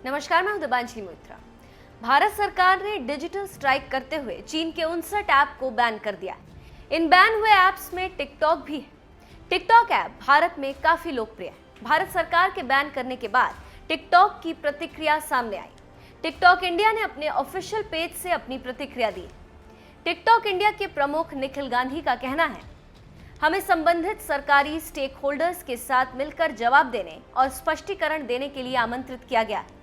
नमस्कार, मैं हूं दिबांशी मित्रा। भारत सरकार ने डिजिटल स्ट्राइक करते हुए चीन के 59 ऐप को बैन कर दिया है। इन बैन हुए ऐप्स में टिकटॉक भी है। टिकटॉक ऐप भारत में काफी लोकप्रिय है। भारत सरकार के बैन करने के बाद टिकटॉक की प्रतिक्रिया सामने आई। टिकटॉक इंडिया ने अपने ऑफिशियल पेज से अपनी प्रतिक्रिया दी। टिकटॉक इंडिया के प्रमुख निखिल गांधी का कहना है, हमें संबंधित सरकारी स्टेक होल्डर्स के साथ मिलकर जवाब देने और स्पष्टीकरण देने के लिए आमंत्रित किया गया है।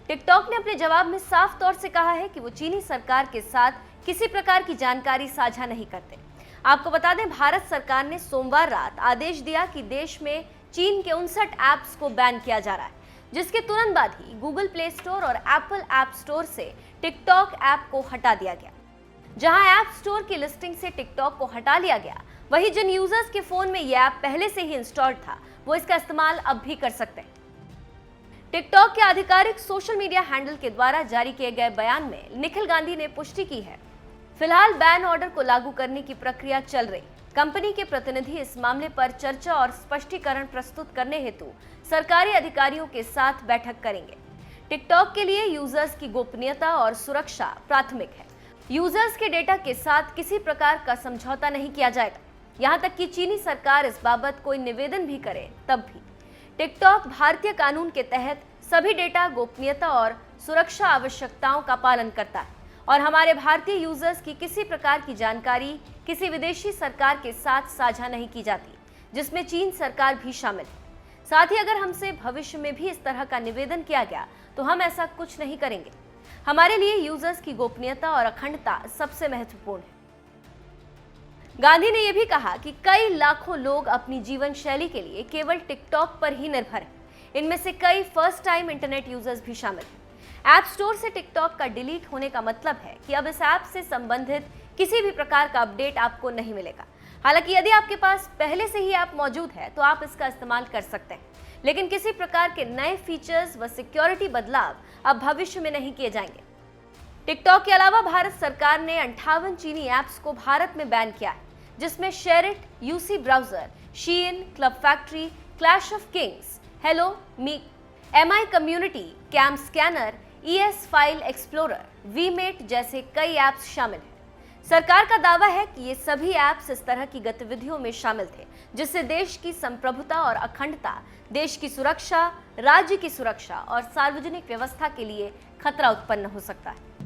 टिकटॉक ने अपने जवाब में साफ तौर से कहा है कि वो चीनी सरकार के साथ किसी प्रकार की जानकारी साझा नहीं करते। आपको बता दें, भारत सरकार ने सोमवार रात आदेश दिया कि देश में चीन के 59 ऐप्स को बैन किया जा रहा है, जिसके तुरंत बाद ही गूगल प्ले स्टोर और एप्पल ऐप स्टोर से टिकटॉक ऐप को हटा दिया गया। जहां ऐप स्टोर की लिस्टिंग से टिकटॉक को हटा लिया गया, वहीं जिन यूजर्स के फोन में यह ऐप पहले से ही इंस्टॉल्ड था, वो इसका इस्तेमाल अब भी कर सकते हैं। टिकटॉक के आधिकारिक सोशल मीडिया हैंडल के द्वारा जारी किए गए बयान में निखिल गांधी ने पुष्टि की है, फिलहाल बैन ऑर्डर को लागू करने की प्रक्रिया चल रही। कंपनी के प्रतिनिधि इस मामले पर चर्चा और स्पष्टीकरण प्रस्तुत करने हेतु सरकारी अधिकारियों के साथ बैठक करेंगे। टिकटॉक के लिए यूजर्स की गोपनीयता और सुरक्षा प्राथमिक है। यूजर्स के डेटा के साथ किसी प्रकार का समझौता नहीं किया जाएगा। यहां तक कि चीनी सरकार इस बाबत कोई निवेदन भी करे तब भी। टिकटॉक भारतीय कानून के तहत सभी डेटा गोपनीयता और सुरक्षा आवश्यकताओं का पालन करता है और हमारे भारतीय यूजर्स की किसी प्रकार की जानकारी किसी विदेशी सरकार के साथ साझा नहीं की जाती, जिसमें चीन सरकार भी शामिल है। साथ ही अगर हमसे भविष्य में भी इस तरह का निवेदन किया गया तो हम ऐसा कुछ नहीं करेंगे। हमारे लिए यूजर्स की गोपनीयता और अखंडता सबसे महत्वपूर्ण है। गांधी ने यह भी कहा कि कई लाखों लोग अपनी जीवन शैली के लिए केवल टिकटॉक पर ही निर्भर हैं। इनमें से कई फर्स्ट टाइम इंटरनेट यूजर्स भी शामिल हैं। ऐप स्टोर से टिकटॉक का डिलीट होने का मतलब है कि अब इस ऐप से संबंधित किसी भी प्रकार का अपडेट आपको नहीं मिलेगा। हालांकि यदि आपके पास पहले से ही ऐप मौजूद है तो आप इसका इस्तेमाल कर सकते हैं, लेकिन किसी प्रकार के नए फीचर्स व सिक्योरिटी बदलाव अब भविष्य में नहीं किए जाएंगे। टिकटॉक के अलावा भारत सरकार ने 58 चीनी ऐप्स को भारत में बैन किया है, जिसमें SHAREit, UC Browser, SHEIN, Club Factory, Clash of Kings, hello me, Mi Community, CamScanner, ES File Explorer, VMate जैसे कई ऐप्स शामिल हैं। सरकार का दावा है कि ये सभी ऐप्स इस तरह की गतिविधियों में शामिल थे जिससे देश की संप्रभुता और अखंडता, देश की सुरक्षा, राज्य की सुरक्षा और सार्वजनिक व्यवस्था के लिए खतरा उत्पन्न हो सकता है।